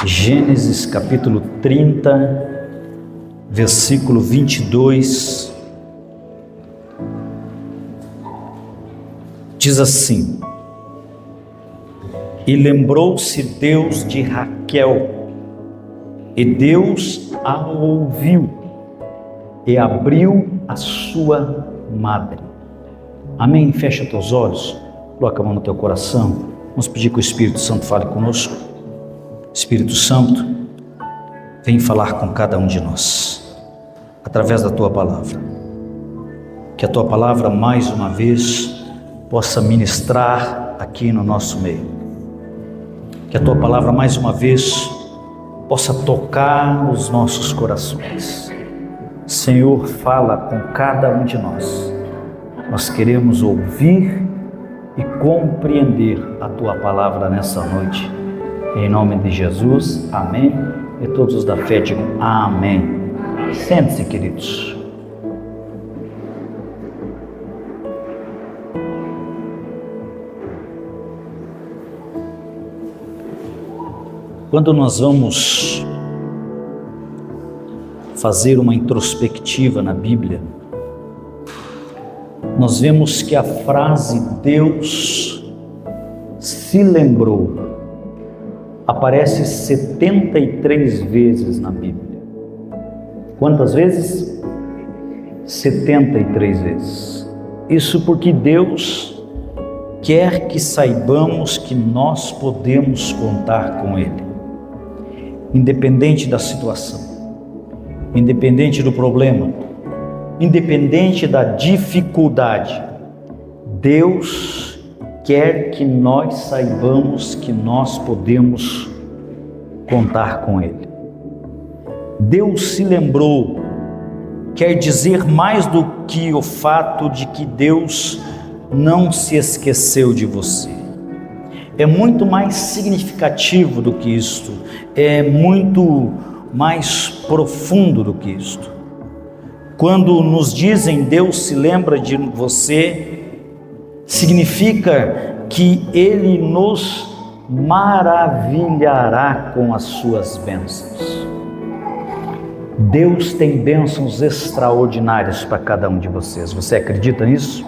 Gênesis capítulo 30, versículo 22, diz assim: E lembrou-se Deus de Raquel, e Deus a ouviu, e abriu a sua madre. Amém? Fecha teus olhos, coloca a mão no teu coração, vamos pedir que o Espírito Santo fale conosco. Espírito Santo, vem falar com cada um de nós, através da Tua Palavra. Que a Tua Palavra, mais uma vez, possa ministrar aqui no nosso meio. Que a Tua Palavra, mais uma vez, possa tocar os nossos corações. Senhor, fala com cada um de nós. Nós queremos ouvir e compreender a Tua Palavra nessa noite. Em nome de Jesus, amém. E todos os da fé digam amém. Sente-se, queridos. Quando nós vamos fazer uma introspectiva na Bíblia, nós vemos que a frase Deus se lembrou aparece 73 vezes na Bíblia. Quantas vezes? 73 vezes. Isso porque Deus quer que saibamos que nós podemos contar com Ele, independente da situação, independente do problema, independente da dificuldade. Deus quer que nós saibamos que nós podemos contar com Ele. Deus se lembrou, quer dizer mais do que o fato de que Deus não se esqueceu de você. É muito mais significativo do que isto, é muito mais profundo do que isto. Quando nos dizem Deus se lembra de você, significa que Ele nos maravilhará com as suas bênçãos. Deus tem bênçãos extraordinárias para cada um de vocês. Você acredita nisso?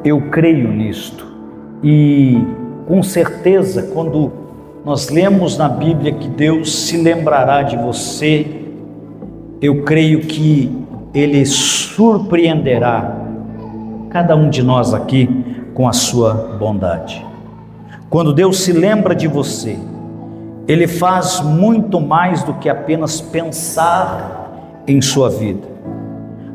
Eu creio nisto. E com certeza, quando nós lemos na Bíblia que Deus se lembrará de você, eu creio que Ele surpreenderá cada um de nós aqui com a sua bondade. Quando Deus se lembra de você, Ele faz muito mais do que apenas pensar em sua vida,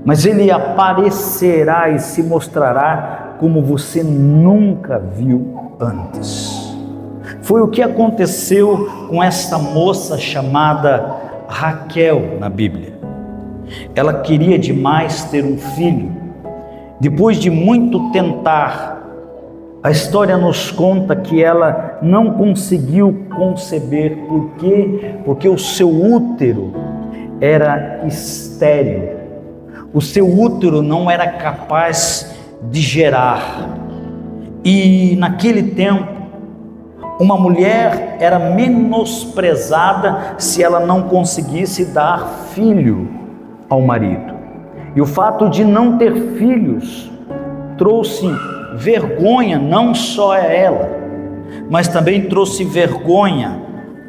mas Ele aparecerá e se mostrará como você nunca viu antes. Foi o que aconteceu com esta moça chamada Raquel na Bíblia. Ela queria demais ter um filho. Depois de muito tentar, a história nos conta que ela não conseguiu conceber. Por quê? Porque o seu útero era estéril. O seu útero não era capaz de gerar. E naquele tempo, uma mulher era menosprezada se ela não conseguisse dar filho ao marido. E o fato de não ter filhos trouxe vergonha não só a ela, mas também trouxe vergonha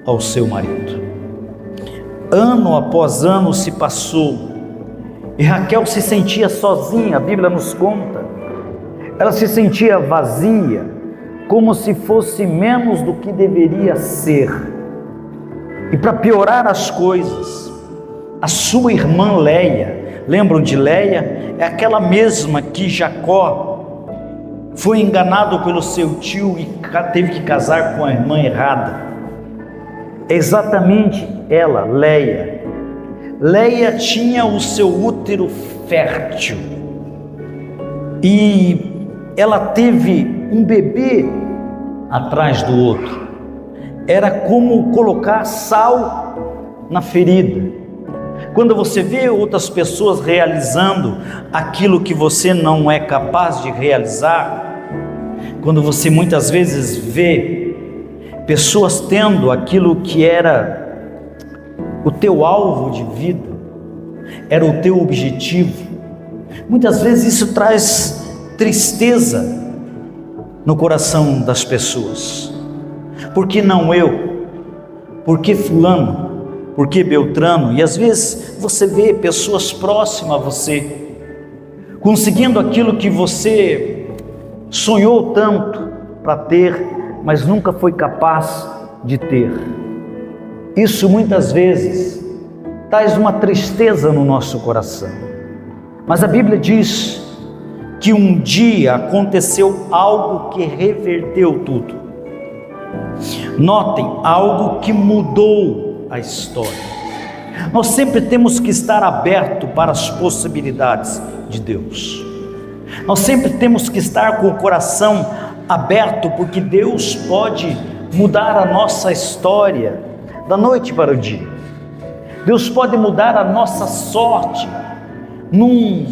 ao seu marido. Ano após ano se passou e Raquel se sentia sozinha. A Bíblia nos conta. Ela se sentia vazia, como se fosse menos do que deveria ser. E para piorar as coisas, a sua irmã Léia, lembram de Léia? É aquela mesma que Jacó foi enganado pelo seu tio e teve que casar com a irmã errada. É exatamente ela, Léia. Léia tinha o seu útero fértil e ela teve um bebê atrás do outro. Era como colocar sal na ferida. Quando você vê outras pessoas realizando aquilo que você não é capaz de realizar, quando você muitas vezes vê pessoas tendo aquilo que era o teu alvo de vida, era o teu objetivo. Muitas vezes isso traz tristeza no coração das pessoas. Por que não eu? Por que fulano? Por que Beltrano? E às vezes você vê pessoas próximas a você conseguindo aquilo que você sonhou tanto para ter, mas nunca foi capaz de ter. Isso muitas vezes traz uma tristeza no nosso coração. Mas a Bíblia diz que um dia aconteceu algo que reverteu tudo. Notem, algo que mudou a história. Nós sempre temos que estar aberto para as possibilidades de Deus. Nós sempre temos que estar com o coração aberto, porque Deus pode mudar a nossa história da noite para o dia. Deus pode mudar a nossa sorte num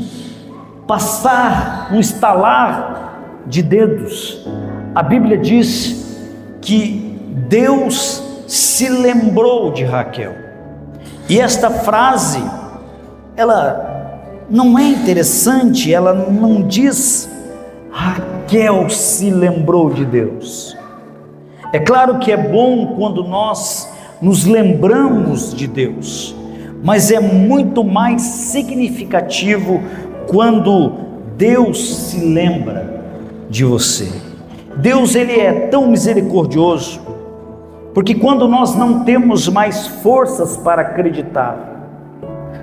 passar, num estalar de dedos. A Bíblia diz que Deus se lembrou de Raquel. E esta frase, ela não é interessante, ela não diz Raquel se lembrou de Deus. É claro que é bom quando nós nos lembramos de Deus, mas é muito mais significativo quando Deus se lembra de você. Deus, ele é tão misericordioso, porque quando nós não temos mais forças para acreditar,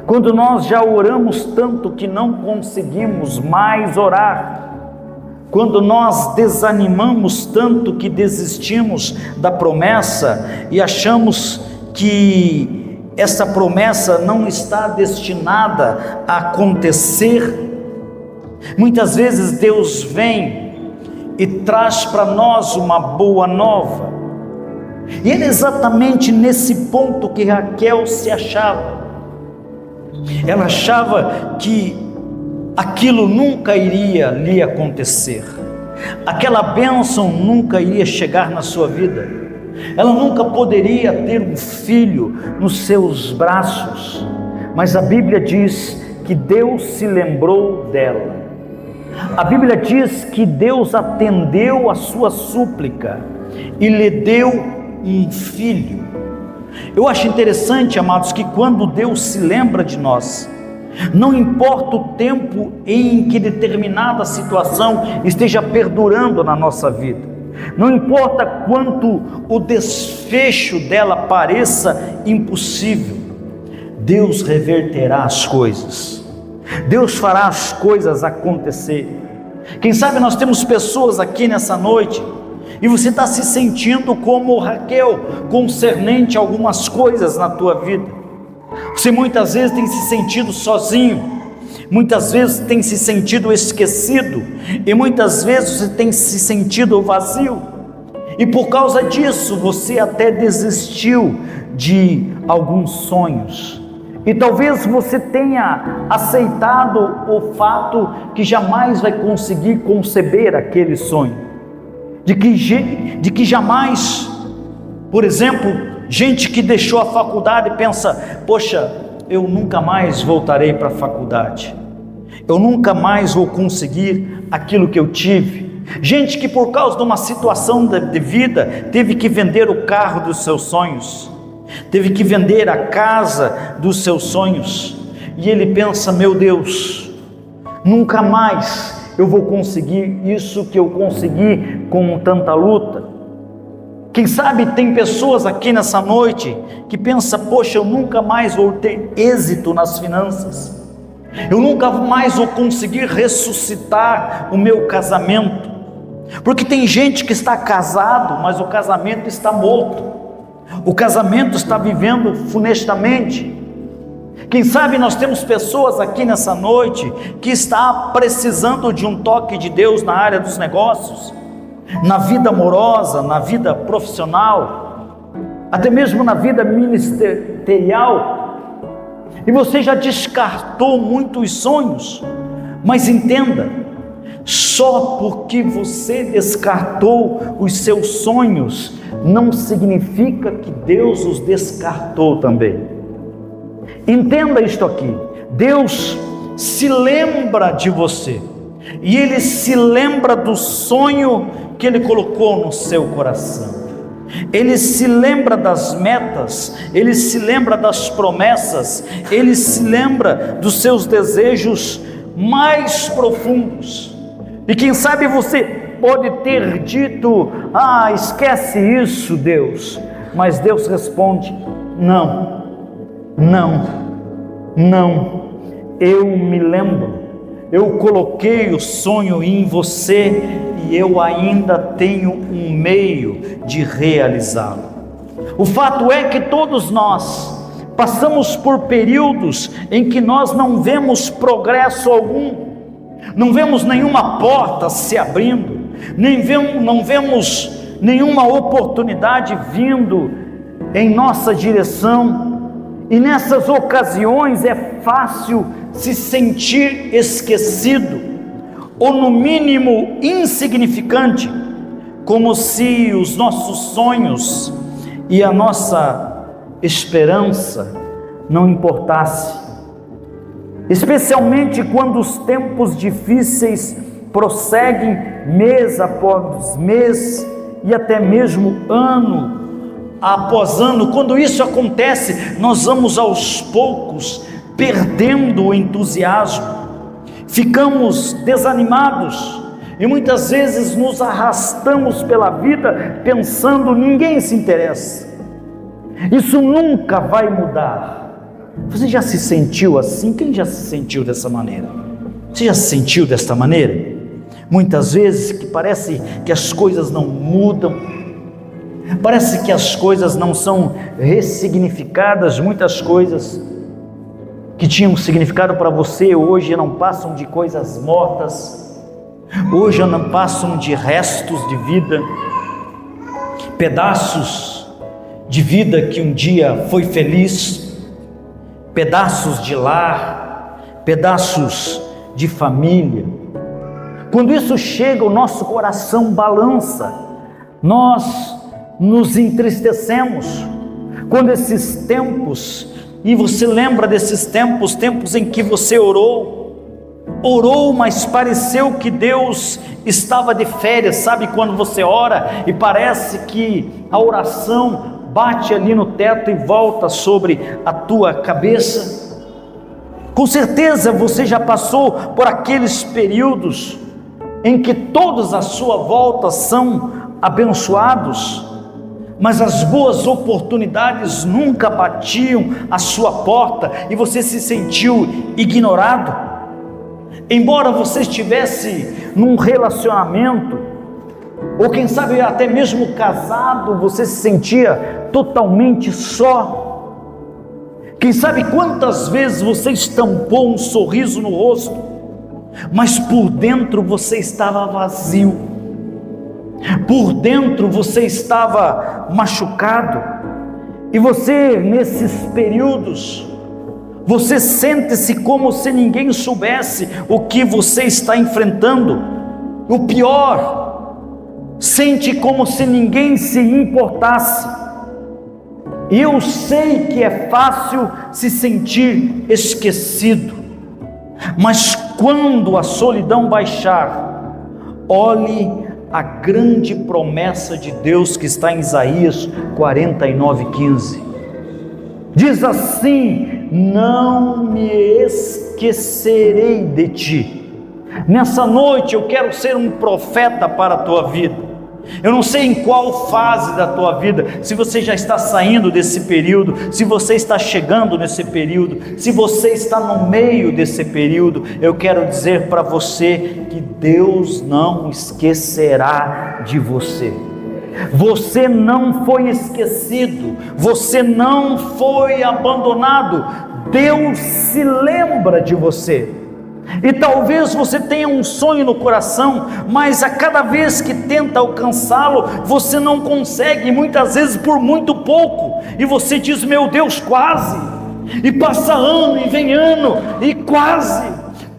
quando nós já oramos tanto que não conseguimos mais orar, quando nós desanimamos tanto que desistimos da promessa e achamos que essa promessa não está destinada a acontecer, muitas vezes Deus vem e traz para nós uma boa nova. E era exatamente nesse ponto que Raquel se achava. Ela achava que aquilo nunca iria lhe acontecer, aquela bênção nunca iria chegar na sua vida, ela nunca poderia ter um filho nos seus braços, mas a Bíblia diz que Deus se lembrou dela. A Bíblia diz que Deus atendeu a sua súplica e lhe deu um filho. Eu acho interessante, amados, que quando Deus se lembra de nós, não importa o tempo em que determinada situação esteja perdurando na nossa vida, não importa quanto o desfecho dela pareça impossível, Deus reverterá as coisas, Deus fará as coisas acontecer. Quem sabe nós temos pessoas aqui nessa noite e você está se sentindo como Raquel, concernente a algumas coisas na tua vida. Você muitas vezes tem se sentido sozinho, muitas vezes tem se sentido esquecido, e muitas vezes você tem se sentido vazio, e por causa disso você até desistiu de alguns sonhos, e talvez você tenha aceitado o fato que jamais vai conseguir conceber aquele sonho, de que jamais, por exemplo, gente que deixou a faculdade pensa, poxa, eu nunca mais voltarei para a faculdade, eu nunca mais vou conseguir aquilo que eu tive. Gente que por causa de uma situação de vida, teve que vender o carro dos seus sonhos, teve que vender a casa dos seus sonhos, e ele pensa, meu Deus, nunca mais eu vou conseguir isso que eu consegui com tanta luta. Quem sabe tem pessoas aqui nessa noite que pensam, poxa, eu nunca mais vou ter êxito nas finanças, eu nunca mais vou conseguir ressuscitar o meu casamento, porque tem gente que está casado, mas o casamento está morto, o casamento está vivendo funestamente. Quem sabe nós temos pessoas aqui nessa noite que está precisando de um toque de Deus na área dos negócios, na vida amorosa, na vida profissional, até mesmo na vida ministerial, e você já descartou muitos sonhos, mas entenda, Só porque você descartou os seus sonhos, não significa que Deus os descartou também. Entenda isto aqui: Deus se lembra de você, e Ele se lembra do sonho que Ele colocou no seu coração. Ele se lembra das metas, Ele se lembra das promessas, Ele se lembra dos seus desejos mais profundos. E quem sabe você pode ter dito: esquece isso, Deus. Mas Deus responde: não, eu me lembro, eu coloquei o sonho em você e eu ainda tenho um meio de realizá-lo. O fato é que todos nós passamos por períodos em que nós não vemos progresso algum, não vemos nenhuma porta se abrindo, não vemos nenhuma oportunidade vindo em nossa direção, e nessas ocasiões é fácil se sentir esquecido, ou no mínimo insignificante, como se os nossos sonhos e a nossa esperança não importasse. Especialmente quando os tempos difíceis prosseguem mês após mês e até mesmo ano após ano. Quando isso acontece, nós vamos aos poucos perdendo o entusiasmo, ficamos desanimados e muitas vezes nos arrastamos pela vida pensando: ninguém se interessa, isso nunca vai mudar. Você já se sentiu assim? Quem já se sentiu dessa maneira? Você já se sentiu desta maneira? Muitas vezes que parece que as coisas não mudam, parece que as coisas não são ressignificadas, muitas coisas que tinham significado para você hoje não passam de coisas mortas, hoje não passam de restos de vida, pedaços de vida que um dia foi feliz, pedaços de lar, pedaços de família. Quando isso chega, o nosso coração balança, nós nos entristecemos. Quando esses tempos, e você lembra desses tempos em que você orou, mas pareceu que Deus estava de férias. Sabe quando você ora e parece que a oração bate ali no teto e volta sobre a tua cabeça? Com certeza você já passou por aqueles períodos em que todos à sua volta são abençoados, mas as boas oportunidades nunca batiam à sua porta e você se sentiu ignorado. Embora você estivesse num relacionamento, ou quem sabe até mesmo casado, você se sentia totalmente só. Quem sabe quantas vezes você estampou um sorriso no rosto, mas por dentro você estava vazio, por dentro você estava machucado, e você nesses períodos, você sente-se como se ninguém soubesse o que você está enfrentando. O pior, sente como se ninguém se importasse. E eu sei que é fácil se sentir esquecido, mas quando a solidão baixar, olhe a grande promessa de Deus que está em Isaías 49:15. Diz assim: não me esquecerei de ti. Nessa noite eu quero ser um profeta para a tua vida. Eu não sei em qual fase da tua vida, se você já está saindo desse período, se você está chegando nesse período, se você está no meio desse período, eu quero dizer para você que Deus não esquecerá de você. Você não foi esquecido, você não foi abandonado. Deus se lembra de você. E talvez você tenha um sonho no coração, mas a cada vez que tenta alcançá-lo, você não consegue, muitas vezes por muito pouco, e você diz: meu Deus, quase, e passa ano e vem ano, e quase,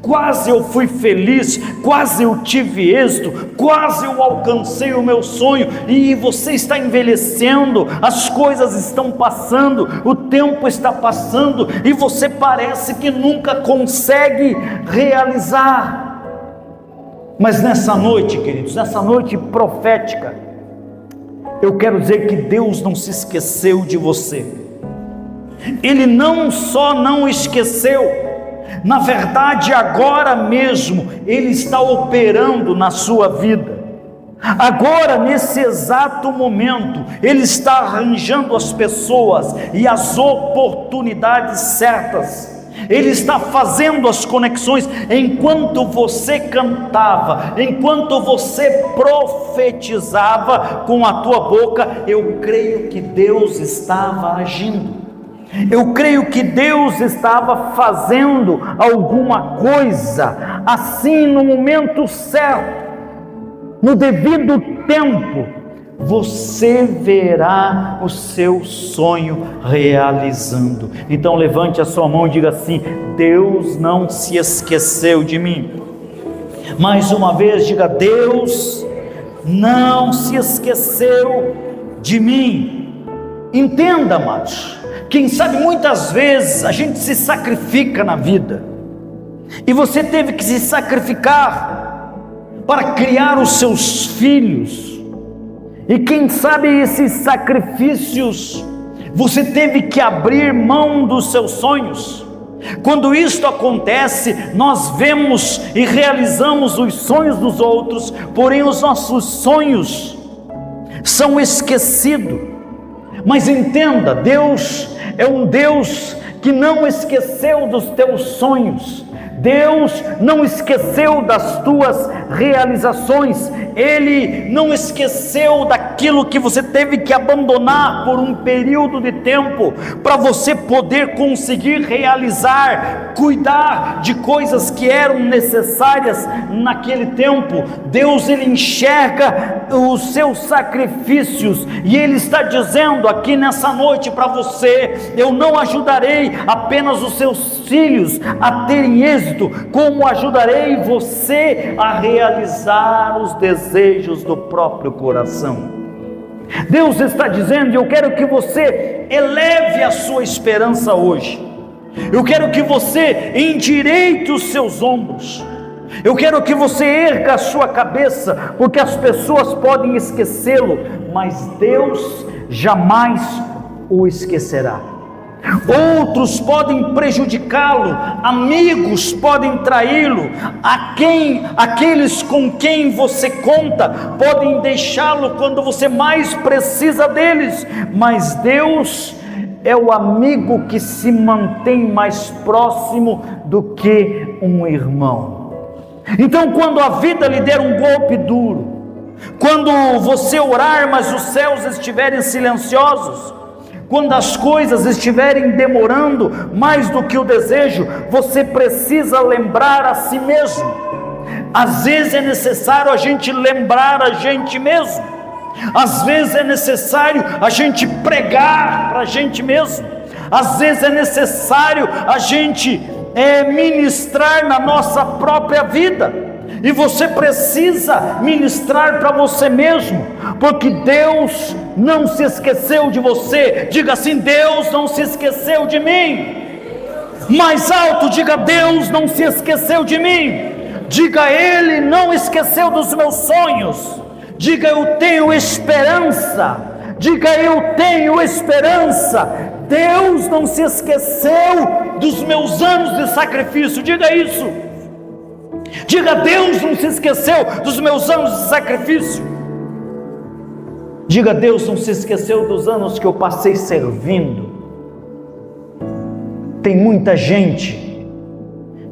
quase eu fui feliz, quase eu tive êxito, quase eu alcancei o meu sonho, e você está envelhecendo, as coisas estão passando, o tempo está passando, e você parece que nunca consegue realizar. Mas nessa noite, queridos, nessa noite profética, eu quero dizer que Deus não se esqueceu de você. Ele não só não esqueceu, na verdade, agora mesmo, Ele está operando na sua vida. Agora, nesse exato momento, Ele está arranjando as pessoas e as oportunidades certas. Ele está fazendo as conexões. Enquanto você cantava, enquanto você profetizava com a tua boca, eu creio que Deus estava agindo. Eu creio que Deus estava fazendo alguma coisa, assim no momento certo, no devido tempo, você verá o seu sonho realizando. Então levante a sua mão e diga assim: Deus não se esqueceu de mim. Mais uma vez diga: Deus não se esqueceu de mim. Entenda, amados. Quem sabe muitas vezes a gente se sacrifica na vida, e você teve que se sacrificar para criar os seus filhos, e quem sabe esses sacrifícios você teve que abrir mão dos seus sonhos. Quando isto acontece, nós vemos e realizamos os sonhos dos outros, porém os nossos sonhos são esquecidos. Mas entenda, Deus é um Deus que não esqueceu dos teus sonhos. Deus não esqueceu das tuas realizações. Ele não esqueceu daquilo que você teve que abandonar por um período de tempo, para você poder conseguir realizar, cuidar de coisas que eram necessárias naquele tempo. Deus, Ele enxerga os seus sacrifícios, e Ele está dizendo aqui nessa noite para você: eu não ajudarei apenas os seus filhos a terem êxito, como ajudarei você a realizar os desejos do próprio coração. Deus está dizendo: eu quero que você eleve a sua esperança hoje. Eu quero que você endireite os seus ombros. Eu quero que você erga a sua cabeça, porque as pessoas podem esquecê-lo, mas Deus jamais o esquecerá. Outros podem prejudicá-lo, amigos podem traí-lo, aqueles com quem você conta podem deixá-lo quando você mais precisa deles, mas Deus é o amigo que se mantém mais próximo do que um irmão. Então, quando a vida lhe der um golpe duro, quando você orar, mas os céus estiverem silenciosos, quando as coisas estiverem demorando mais do que o desejo, você precisa lembrar a si mesmo. Às vezes é necessário a gente lembrar a gente mesmo. Às vezes é necessário a gente pregar para a gente mesmo. Às vezes é necessário a gente ministrar na nossa própria vida. E você precisa ministrar para você mesmo, porque Deus não se esqueceu de você. Diga assim: Deus não se esqueceu de mim. Mais alto, diga: Deus não se esqueceu de mim. Diga: Ele não esqueceu dos meus sonhos. Diga: eu tenho esperança. Diga: eu tenho esperança. Deus não se esqueceu dos meus anos de sacrifício. Diga isso. Diga: Deus não se esqueceu dos meus anos de sacrifício. Diga: Deus não se esqueceu dos anos que eu passei servindo. Tem muita gente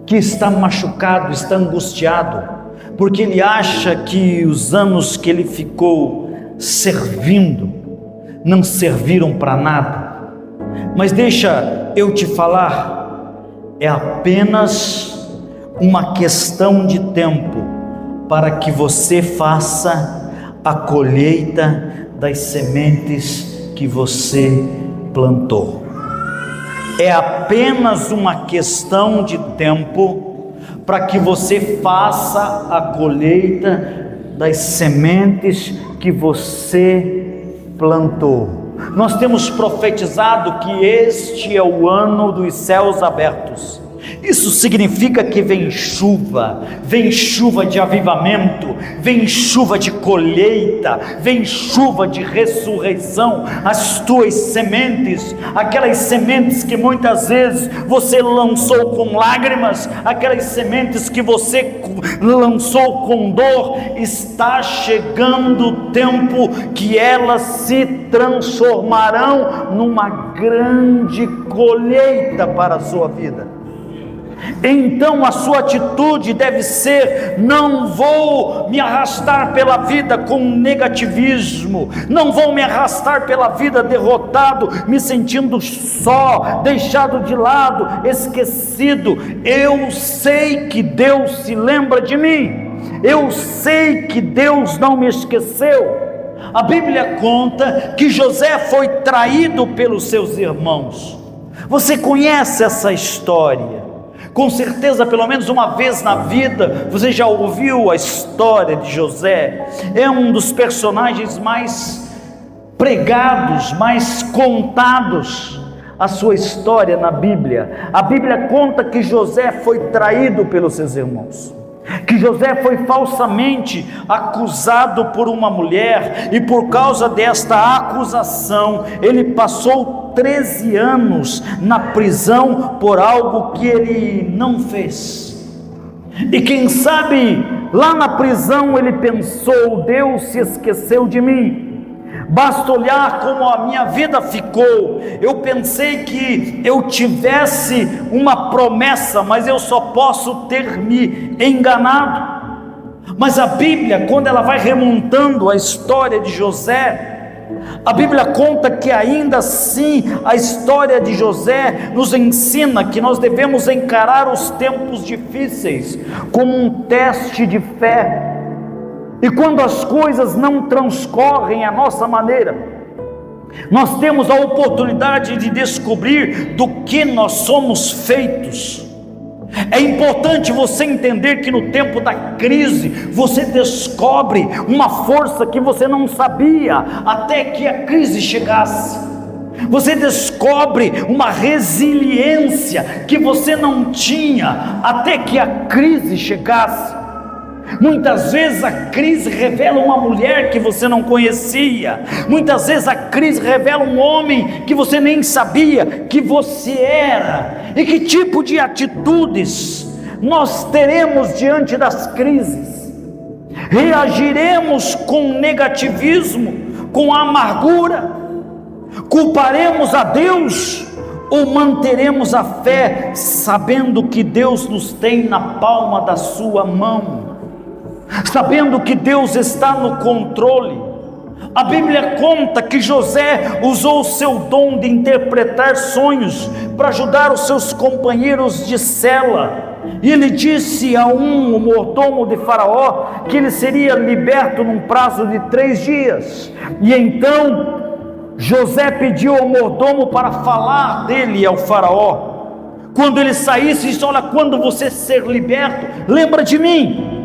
que está machucado, está angustiado, porque ele acha que os anos que ele ficou servindo não serviram para nada. Mas deixa eu te falar, é apenas uma questão de tempo para que você faça a colheita das sementes que você plantou. É apenas uma questão de tempo para que você faça a colheita das sementes que você plantou. Nós temos profetizado que este é o ano dos céus abertos. Isso significa que vem chuva de avivamento, vem chuva de colheita, vem chuva de ressurreição. As tuas sementes, aquelas sementes que muitas vezes você lançou com lágrimas, aquelas sementes que você lançou com dor, está chegando o tempo que elas se transformarão numa grande colheita para a sua vida. Então a sua atitude deve ser: não vou me arrastar pela vida com negativismo, não vou me arrastar pela vida derrotado, me sentindo só, deixado de lado, esquecido. Eu sei que Deus se lembra de mim, eu sei que Deus não me esqueceu. A Bíblia conta que José foi traído pelos seus irmãos. Você conhece essa história? Com certeza, pelo menos uma vez na vida, você já ouviu a história de José. É um dos personagens mais pregados, mais contados, a sua história na Bíblia. A Bíblia conta que José foi traído pelos seus irmãos, que José foi falsamente acusado por uma mulher, e por causa desta acusação, ele passou 13 anos na prisão por algo que ele não fez. E quem sabe, lá na prisão ele pensou: Deus se esqueceu de mim. Basta olhar como a minha vida ficou. Eu pensei que eu tivesse uma promessa, mas eu só posso ter me enganado. Mas a Bíblia, quando ela vai remontando a história de José, a Bíblia conta que ainda assim a história de José nos ensina que nós devemos encarar os tempos difíceis como um teste de fé. E quando as coisas não transcorrem à nossa maneira, nós temos a oportunidade de descobrir do que nós somos feitos. É importante você entender que no tempo da crise, você descobre uma força que você não sabia até que a crise chegasse. Você descobre uma resiliência que você não tinha até que a crise chegasse. Muitas vezes a crise revela uma mulher que você não conhecia. Muitas vezes a crise revela um homem que você nem sabia que você era. E que tipo de atitudes nós teremos diante das crises? Reagiremos com negativismo, com amargura? Culparemos a Deus? Ou manteremos a fé, sabendo que Deus nos tem na palma da sua mão, sabendo que Deus está no controle? A Bíblia conta que José usou o seu dom de interpretar sonhos para ajudar os seus companheiros de cela, e ele disse a o mordomo de Faraó, que ele seria liberto num prazo de 3 dias, e então José pediu ao mordomo para falar dele ao Faraó. Quando ele saísse, disse: olha, quando você ser liberto, lembra de mim.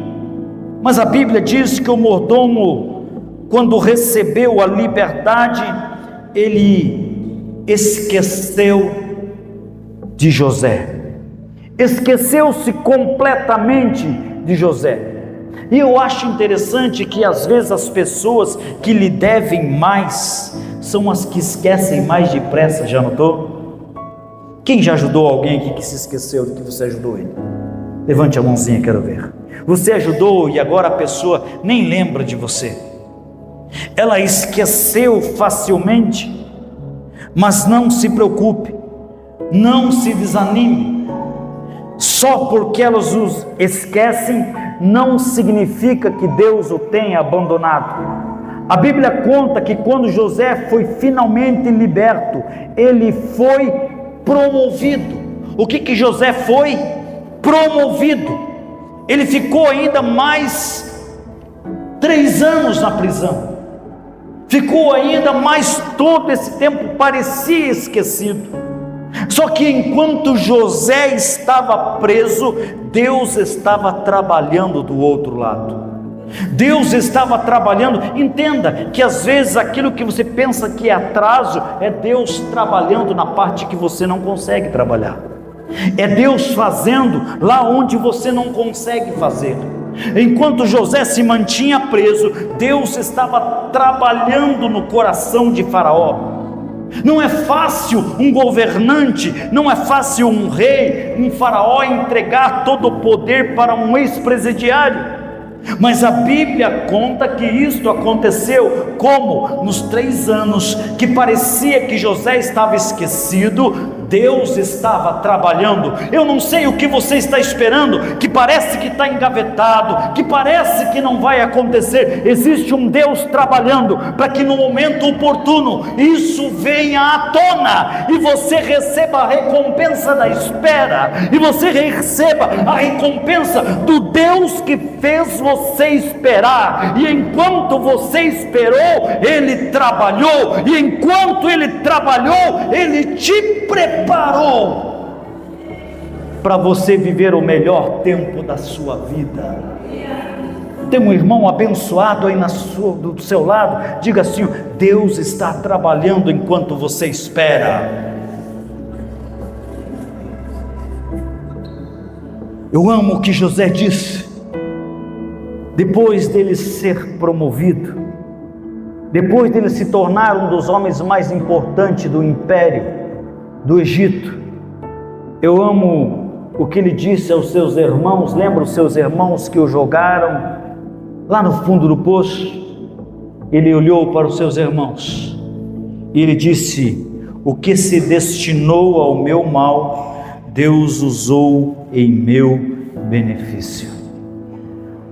Mas a Bíblia diz que o mordomo, quando recebeu a liberdade, ele esqueceu de José, esqueceu-se completamente de José. E eu acho interessante que às vezes as pessoas que lhe devem mais são as que esquecem mais depressa. Já notou? Quem já ajudou alguém aqui que se esqueceu de que você ajudou ele? Levante a mãozinha, quero ver. Você ajudou e agora a pessoa nem lembra de você. Ela esqueceu facilmente. Mas não se preocupe, não se desanime. Só porque elas os esquecem não significa que Deus o tenha abandonado. A Bíblia conta que quando José foi finalmente liberto, ele foi promovido. O que José foi? Promovido. Ele ficou ainda mais 3 anos na prisão. Ficou ainda mais todo esse tempo, parecia esquecido. Só que enquanto José estava preso, Deus estava trabalhando do outro lado. Deus estava trabalhando. Entenda que às vezes aquilo que você pensa que é atraso, é Deus trabalhando na parte que você não consegue trabalhar. É Deus fazendo lá onde você não consegue fazer. Enquanto José se mantinha preso, Deus estava trabalhando no coração de Faraó. Não é fácil um governante, não é fácil um rei, um faraó entregar todo o poder para um ex-presidiário. Mas a Bíblia conta que isto aconteceu como? Nos 3 anos que parecia que José estava esquecido, Deus estava trabalhando. Eu não sei o que você está esperando, que parece que está engavetado, que parece que não vai acontecer. Existe um Deus trabalhando para que no momento oportuno isso venha à tona e você receba a recompensa da espera, e você receba a recompensa do Deus que fez você esperar. E enquanto você esperou, Ele trabalhou, e enquanto Ele trabalhou, Ele te preparou para você viver o melhor tempo da sua vida. Tem um irmão abençoado aí do seu lado, diga assim: Deus está trabalhando enquanto você espera. Eu amo o que José disse, depois dele ser promovido, depois dele se tornar um dos homens mais importantes do império do Egito. Eu amo o que ele disse aos seus irmãos. Lembra os seus irmãos que o jogaram lá no fundo do poço? Ele olhou para os seus irmãos e ele disse: o que se destinou ao meu mal, Deus usou em meu benefício.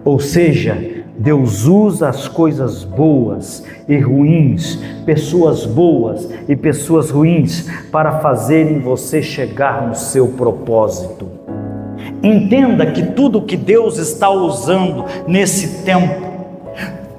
Ou seja, Deus usa as coisas boas e ruins, pessoas boas e pessoas ruins, para fazerem você chegar no seu propósito. Entenda que tudo que Deus está usando nesse tempo,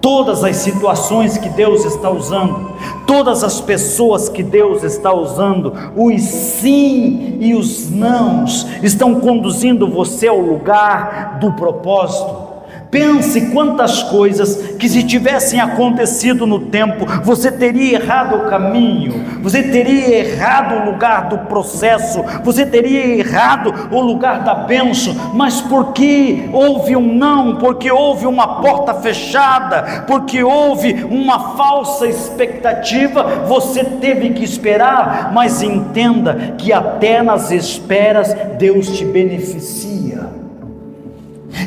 todas as situações que Deus está usando, todas as pessoas que Deus está usando, os sim e os nãos, estão conduzindo você ao lugar do propósito. Pense quantas coisas que, se tivessem acontecido no tempo, você teria errado o caminho, você teria errado o lugar do processo, você teria errado o lugar da bênção, mas porque houve um não, porque houve uma porta fechada, porque houve uma falsa expectativa, você teve que esperar. Mas entenda que até nas esperas Deus te beneficia.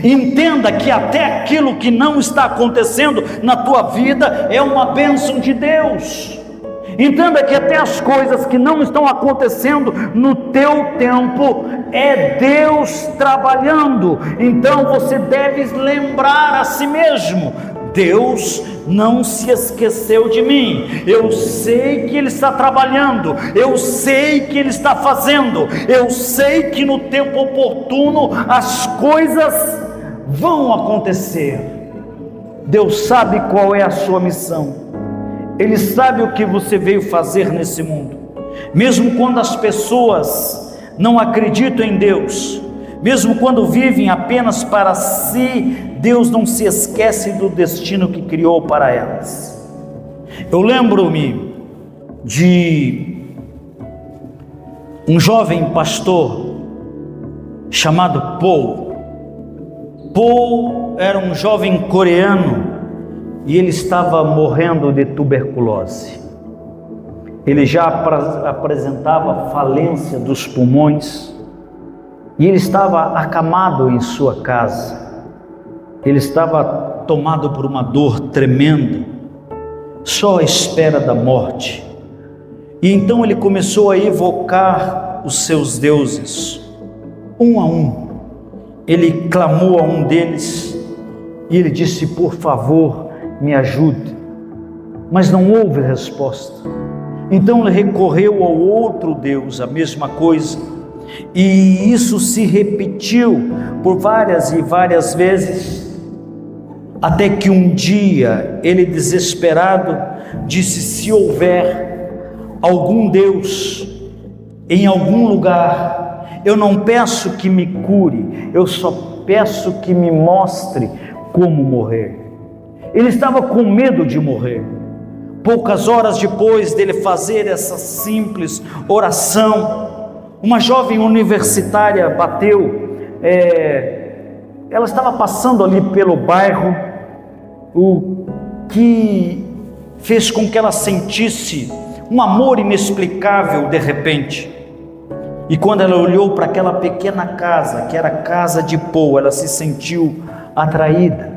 Entenda que até aquilo que não está acontecendo na tua vida é uma bênção de Deus. Entenda que até as coisas que não estão acontecendo no teu tempo, é Deus trabalhando. Então você deve lembrar a si mesmo: Deus não se esqueceu de mim. Eu sei que Ele está trabalhando, eu sei que Ele está fazendo, eu sei que no tempo oportuno as coisas vão acontecer. Deus sabe qual é a sua missão, Ele sabe o que você veio fazer nesse mundo. Mesmo quando as pessoas não acreditam em Deus, mesmo quando vivem apenas para si, Deus não se esquece do destino que criou para elas. Eu lembro-me de um jovem pastor chamado Paul. Paul era um jovem coreano e ele estava morrendo de tuberculose. Ele já apresentava falência dos pulmões e ele estava acamado em sua casa. Ele estava tomado por uma dor tremenda, só à espera da morte. E então ele começou a evocar os seus deuses, um a um. Ele clamou a um deles e ele disse: por favor, me ajude. Mas não houve resposta. Então ele recorreu ao outro Deus, a mesma coisa. E isso se repetiu por várias e várias vezes, até que um dia ele, desesperado, disse: se houver algum Deus em algum lugar, Eu não peço que me cure, eu só peço que me mostre como morrer. Ele estava com medo de morrer. Poucas horas depois dele fazer essa simples oração, uma jovem universitária bateu, ela estava passando ali pelo bairro, o que fez com que ela sentisse um amor inexplicável de repente. E quando ela olhou para aquela pequena casa, que era a casa de Paul, ela se sentiu atraída.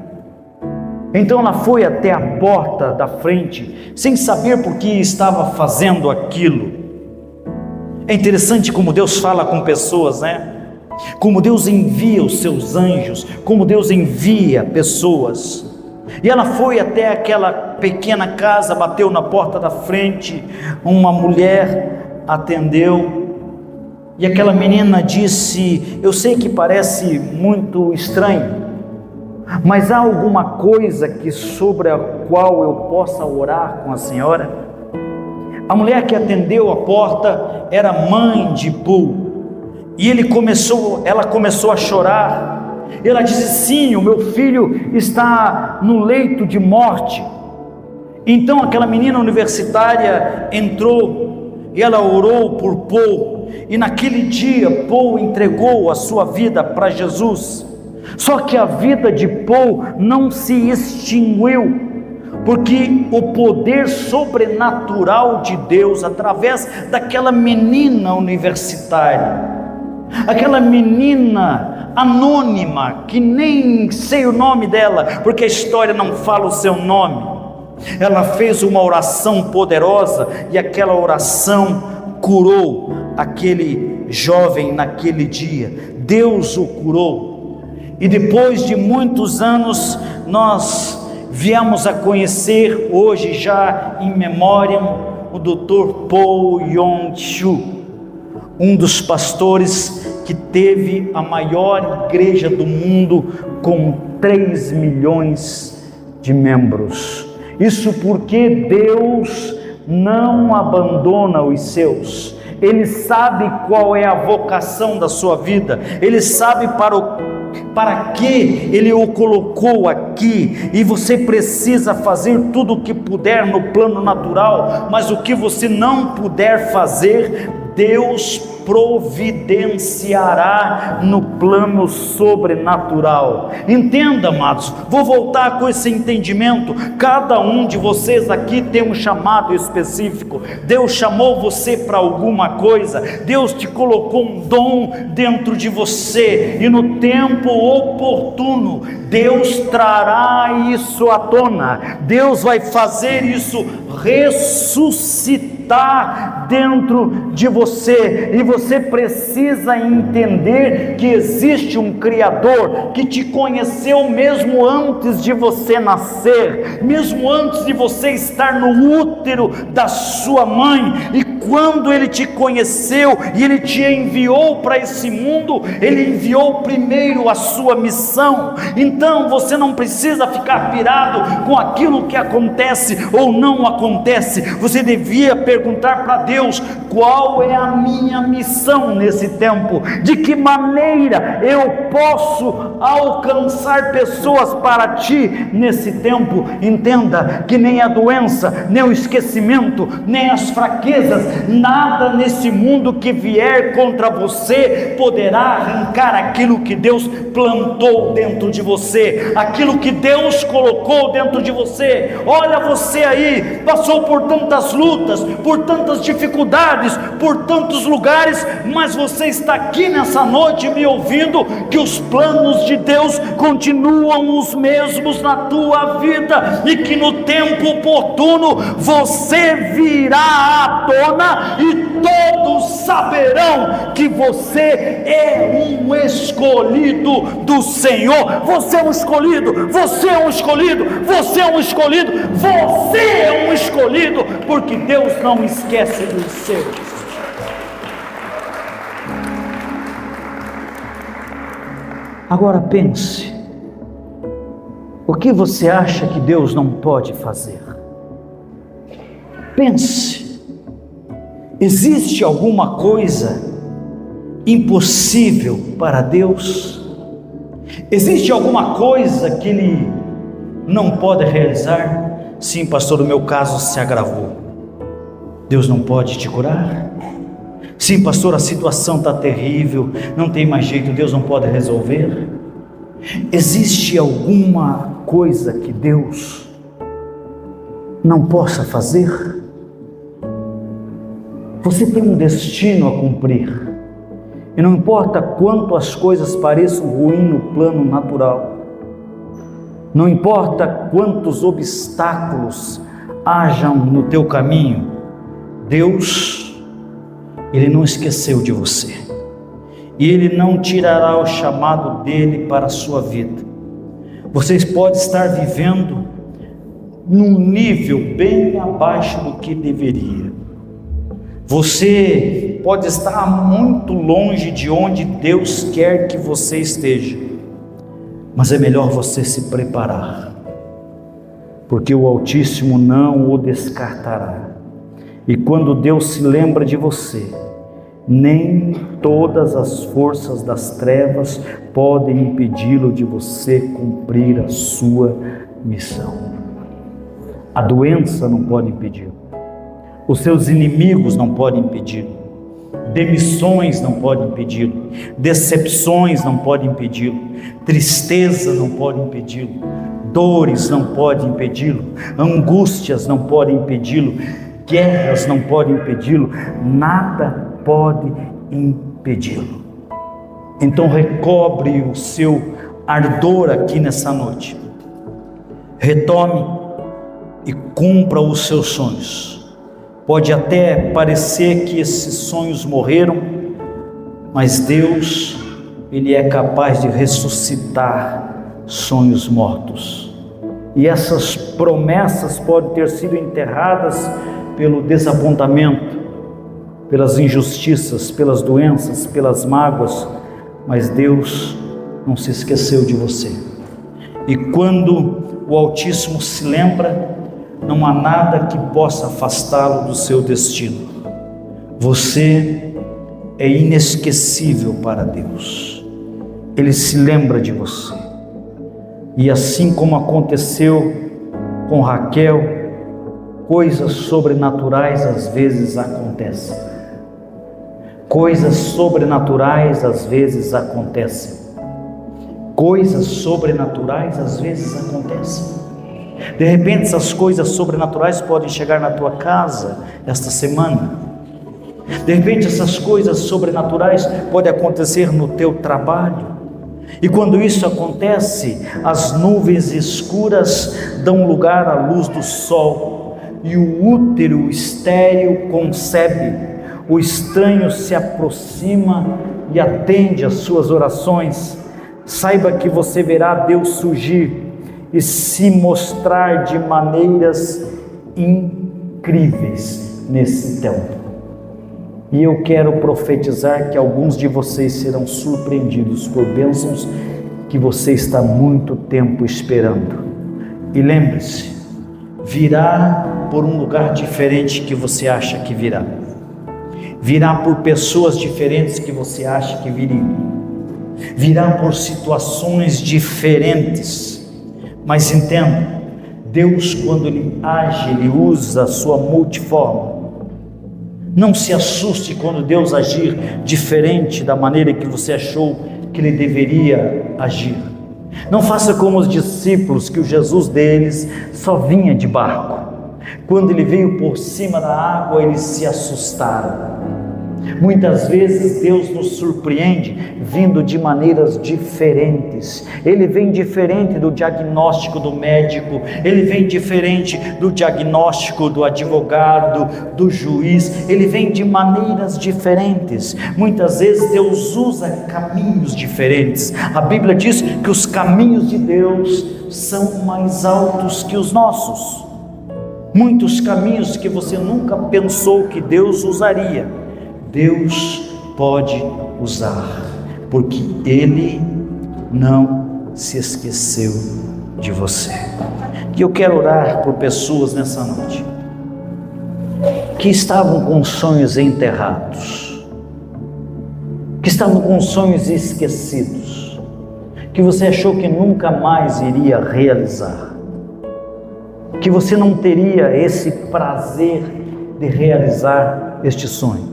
Então ela foi até a porta da frente, sem saber por que estava fazendo aquilo. É interessante como Deus fala com pessoas, né? Como Deus envia os seus anjos, como Deus envia pessoas. E ela foi até aquela pequena casa, bateu na porta da frente, uma mulher atendeu. E aquela menina disse: eu sei que parece muito estranho, mas há alguma coisa sobre a qual eu possa orar com a senhora? A mulher que atendeu a porta era mãe de Paul, e ela começou a chorar. Ela disse: sim, o meu filho está no leito de morte. Então aquela menina universitária entrou e ela orou por Paul, e naquele dia Paul entregou a sua vida para Jesus. Só que a vida de Paul não se extinguiu, porque o poder sobrenatural de Deus, através daquela menina universitária, aquela menina anônima, que nem sei o nome dela, porque a história não fala o seu nome, ela fez uma oração poderosa, e aquela oração curou aquele jovem naquele dia. Deus o curou. E depois de muitos anos, nós viemos a conhecer, hoje já em memória, o Dr. Paul Yong-Chu, um dos pastores que teve a maior igreja do mundo, com 3 milhões de membros. Isso porque Deus não abandona os seus. Ele sabe qual é a vocação da sua vida, Ele sabe para que Ele o colocou aqui, e você precisa fazer tudo o que puder no plano natural, mas o que você não puder fazer, Deus providenciará no plano sobrenatural. Entenda, amados, vou voltar com esse entendimento. Cada um de vocês aqui tem um chamado específico. Deus chamou você para alguma coisa, Deus te colocou um dom dentro de você, e no tempo oportuno Deus trará isso à tona. Deus vai fazer isso ressuscitar dentro de você, e você precisa entender que existe um Criador que te conheceu mesmo antes de você nascer, mesmo antes de você estar no útero da sua mãe. E quando Ele te conheceu e Ele te enviou para esse mundo, Ele enviou primeiro a sua missão. Então você não precisa ficar pirado com aquilo que acontece ou não acontece. Você devia perguntar para Deus: qual é a minha missão nesse tempo? De que maneira eu posso alcançar pessoas para Ti nesse tempo? Entenda que nem a doença, nem o esquecimento, nem as fraquezas, nada nesse mundo que vier contra você poderá arrancar aquilo que Deus plantou dentro de você, aquilo que Deus colocou dentro de você. Olha você aí, passou por tantas lutas, por tantas dificuldades, por tantos lugares, mas você está aqui nessa noite me ouvindo, que os planos de Deus continuam os mesmos na tua vida, e que no tempo oportuno você virá à tona, e todos saberão que você é um escolhido do Senhor. Você é um escolhido, você é um escolhido, você é um escolhido, você é um escolhido, porque Deus não esquece dos seus. Agora pense, o que você acha que Deus não pode fazer? Pense, existe alguma coisa impossível para Deus? Existe alguma coisa que Ele não pode realizar? Sim, pastor, o meu caso se agravou. Deus não pode te curar? Sim, pastor, a situação está terrível, não tem mais jeito, Deus não pode resolver? Existe alguma coisa que Deus não possa fazer? Você tem um destino a cumprir, e não importa quanto as coisas pareçam ruins no plano natural, não importa quantos obstáculos hajam no teu caminho, Deus, Ele não esqueceu de você, e Ele não tirará o chamado dEle para a sua vida. Vocês podem estar vivendo num nível bem abaixo do que deveria. Você pode estar muito longe de onde Deus quer que você esteja, mas é melhor você se preparar, porque o Altíssimo não o descartará. E quando Deus se lembra de você, nem todas as forças das trevas podem impedi-lo de você cumprir a sua missão. A doença não pode impedi-lo, os seus inimigos não podem impedi-lo, demissões não podem impedi-lo, decepções não podem impedi-lo, tristeza não pode impedi-lo, dores não podem impedi-lo, angústias não podem impedi-lo, guerras não podem impedi-lo, nada pode impedi-lo. Então recobre o seu ardor aqui nessa noite, retome e cumpra os seus sonhos. Pode até parecer que esses sonhos morreram, mas Deus, Ele é capaz de ressuscitar sonhos mortos. E essas promessas podem ter sido enterradas pelo desapontamento, pelas injustiças, pelas doenças, pelas mágoas, mas Deus não se esqueceu de você. E quando o Altíssimo se lembra, não há nada que possa afastá-lo do seu destino. Você é inesquecível para Deus. Ele se lembra de você. E assim como aconteceu com Raquel, coisas sobrenaturais às vezes acontecem. Coisas sobrenaturais às vezes acontecem. Coisas sobrenaturais às vezes acontecem. De repente essas coisas sobrenaturais podem chegar na tua casa esta semana. De repente essas coisas sobrenaturais podem acontecer no teu trabalho. E quando isso acontece, as nuvens escuras dão lugar à luz do sol, e o útero estéril concebe. O estranho se aproxima e atende às suas orações. Saiba que você verá Deus surgir e se mostrar de maneiras incríveis nesse tempo. E eu quero profetizar que alguns de vocês serão surpreendidos por bênçãos que você está há muito tempo esperando. E lembre-se, virá por um lugar diferente que você acha que virá. Virá por pessoas diferentes que você acha que viriam. Virá por situações diferentes. Mas entenda, Deus, quando Ele age, Ele usa a sua multiforma. Não se assuste quando Deus agir diferente da maneira que você achou que Ele deveria agir. Não faça como os discípulos, que o Jesus deles só vinha de barco. Quando Ele veio por cima da água, eles se assustaram. Muitas vezes Deus nos surpreende vindo de maneiras diferentes. Ele vem diferente do diagnóstico do médico, Ele vem diferente do diagnóstico do advogado, do juiz. Ele vem de maneiras diferentes. Muitas vezes Deus usa caminhos diferentes. A Bíblia diz que os caminhos de Deus são mais altos que os nossos. Muitos caminhos que você nunca pensou que Deus usaria, Deus pode usar, porque Ele não se esqueceu de você. E eu quero orar por pessoas nessa noite que estavam com sonhos enterrados, que estavam com sonhos esquecidos, que você achou que nunca mais iria realizar, que você não teria esse prazer de realizar este sonho.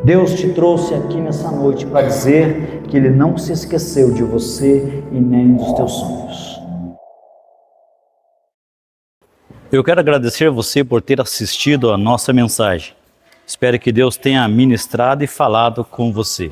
Deus te trouxe aqui nessa noite para dizer que Ele não se esqueceu de você e nem dos teus sonhos. Eu quero agradecer a você por ter assistido a nossa mensagem. Espero que Deus tenha ministrado e falado com você.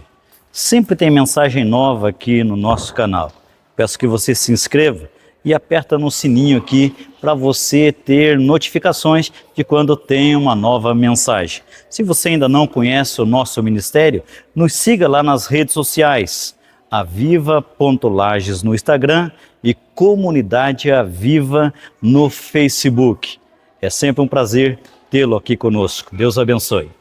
Sempre tem mensagem nova aqui no nosso canal. Peço que você se inscreva e aperta no sininho aqui para você ter notificações de quando tem uma nova mensagem. Se você ainda não conhece o nosso ministério, nos siga lá nas redes sociais, aviva.lages no Instagram e Comunidade Aviva no Facebook. É sempre um prazer tê-lo aqui conosco. Deus abençoe.